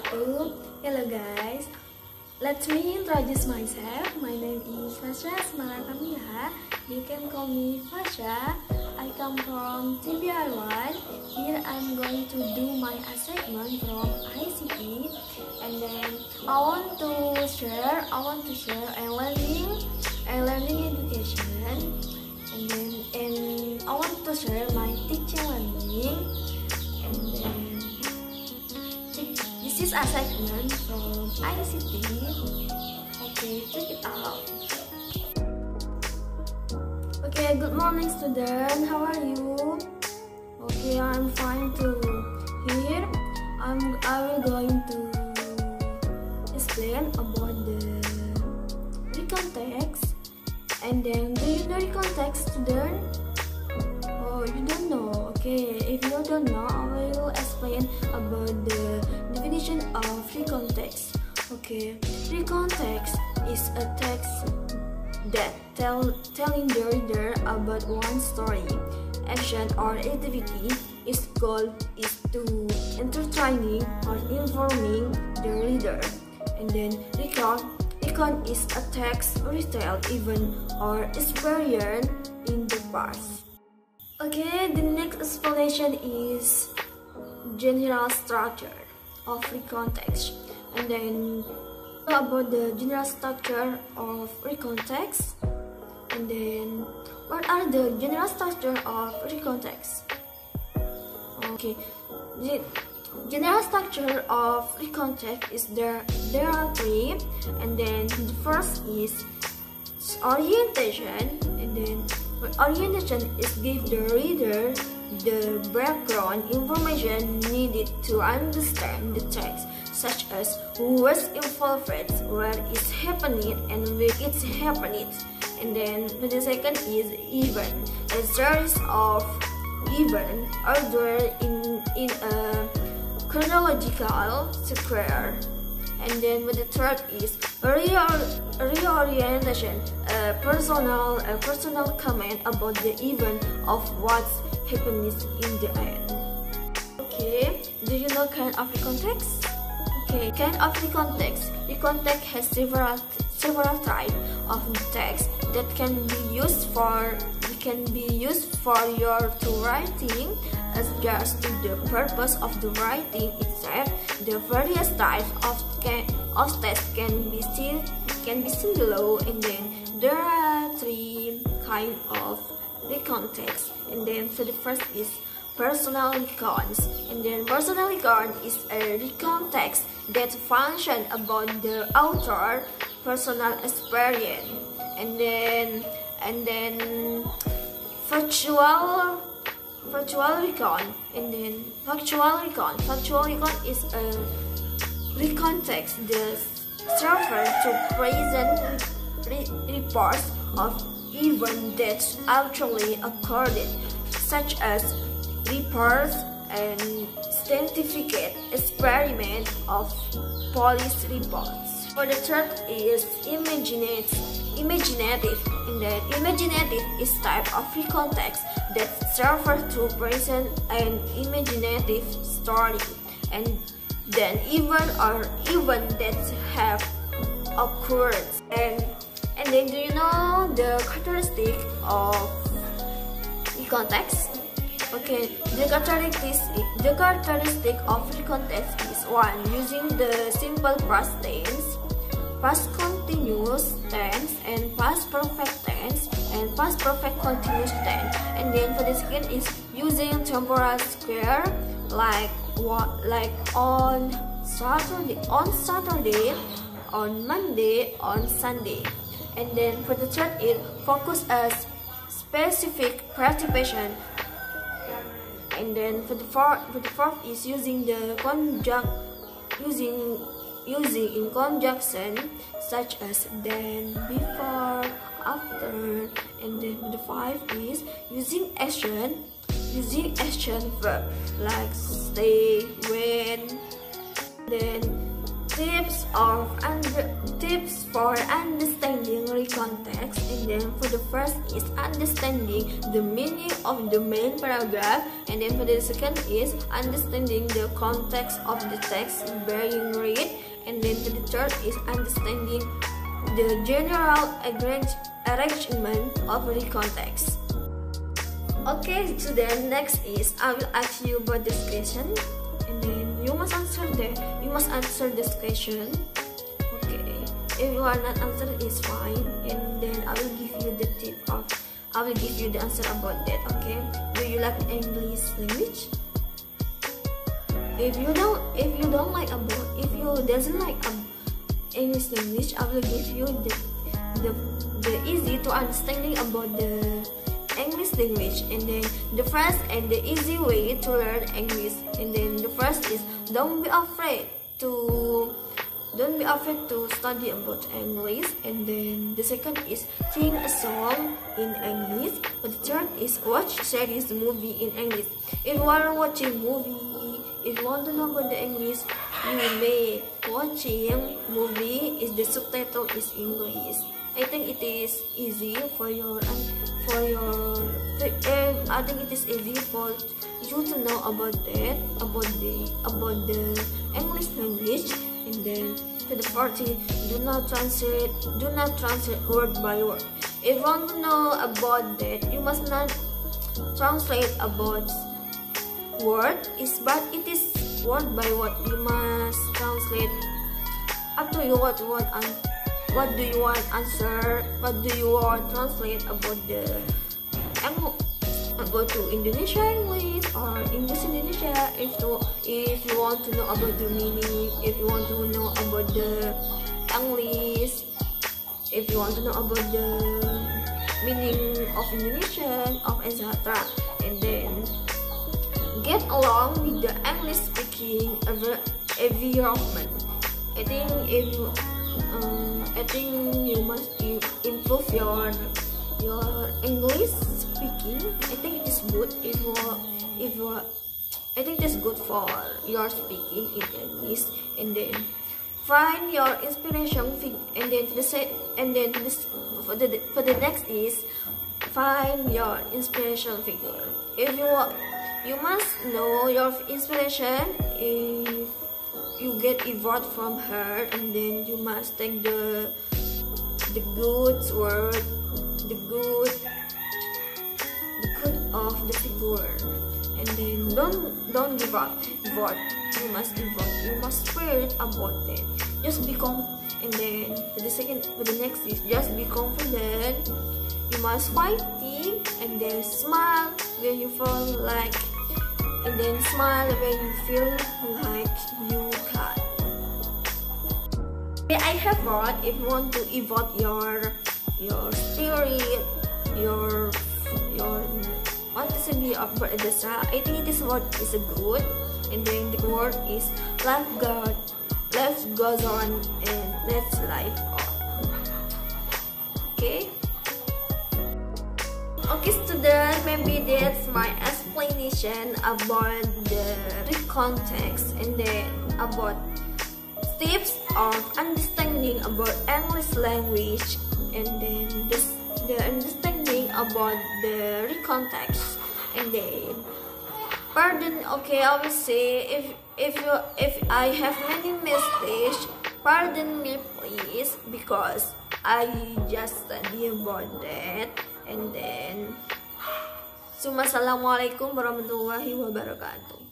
Hello guys, let me introduce myself. My name is Fasya, ASMARA KAMILA. You can call me Fasya. I come from JEMBER. Here I'm going to do my assignment from ICT, and then I want to share a learning education, and I want to share my teaching learning, and then this is assignment from ICT. Okay, check it out. Okay, good morning student. How are you? Okay, I'm fine too. Here, I will going to explain about the recount text. And then, do you know recount text, student? Oh, you don't know. Okay, if you don't know, I will explain about the definition of recount text. Okay, recount text is a text that telling the reader about one story, action, or activity. Its goal is to entertaining or informing the reader. And then recount is a text retold event or experience in the past. Okay, the next explanation is general structure of recount text. And then about the general structure of recount text. And then what are the general structure of recount text? Okay, the general structure of recount text is there are three. And then the first is orientation, and then orientation is give the reader the background information needed to understand the text, such as who was involved, where it's happening, and where it's happening. And then the second is event, a series of events ordered in a chronological sequence. And then the third is reorientation, a personal comment about the event of what's happening in the end. Okay, do you know kind of recount text? Okay, kind of recount text. Recount text has several types of text that can be used for your to writing. As just to the purpose of the writing itself, the various types of text can be seen below. And then there are three kinds of recount text. And then so the first is personal recounts. And then personal recount is a recount text that function about the author personal experience. And then factual recount. And then factual recount is a recount text that serves to present reports of events that actually occurred, such as reports and scientific experiment of police reports. For the third is imaginative. And then imaginative is type of recount text that serves to present an imaginative story, and then event that have occurred. And then do you know the characteristic of recount text? Okay, the characteristic of recount text is 1. Using the simple past tense, past continuous tense, and past perfect tense, and past perfect continuous tense. And then for the second is using temporal square, like on Saturday, on Monday, on Sunday. And then for the third is focus as specific participation. And then for the fourth is using the using in conjunction, such as then, before, after. And then the fifth is using action verb like stay, when. Then tips for understanding recontext. And then for the first is understanding the meaning of the main paragraph, and then for the second is understanding the context of the text being read, and then for the third is understanding the general arrangement of recontext. Okay, so then next is I will ask you about this question, and then you must answer this question. Okay, if you are not answering, it's fine, and then I will give you the answer about that. Okay, do you like English language? If you doesn't like English language, I will give you the easy to understanding about the English language. And then the first and the easy way to learn English, and then the first is don't be afraid to study about English, and then the second is sing a song in English, but the third is watch series movie in English. If you are watching movie, if you want to know about the English, you may watching movie is the subtitle is English. I think it is easy for you to know about that, about the English language. And then for the 40, do not translate word by word. If you want to know about that, you must not translate about word, but it is word by word. You must translate up to you what do you want answer, what do you want translate about to Indonesia English or English Indonesia. If you want to know about the meaning, if you want to know about the English, if you want to know about the meaning of Indonesian, of etc. And then get along with the English speaking environment. I think you must improve your English speaking. I think it is good I think it's good for your speaking in English. And then find your inspiration and then for the next is find your inspiration figure. If you must know your inspiration. If you get award from her, and then you must take the good word, the good of the figure, and then don't give up. You must spirit about that. Just become, and then for the next is just be confident. You must fighting, and then smile when you feel like, and then smile when you feel like you can. I have one. If you want to evolve your spirit, your what to say about this, I think this word is a good, and then the word is life goes on, and let's life on. Okay, students, maybe that's my explanation about the context, and then about tips of understanding about English language, and then the understanding about the context. And then pardon, okay, I will say if I have many mistakes, pardon me please, because I just study about that. And then Assalamualaikum warahmatullahi wabarakatuh.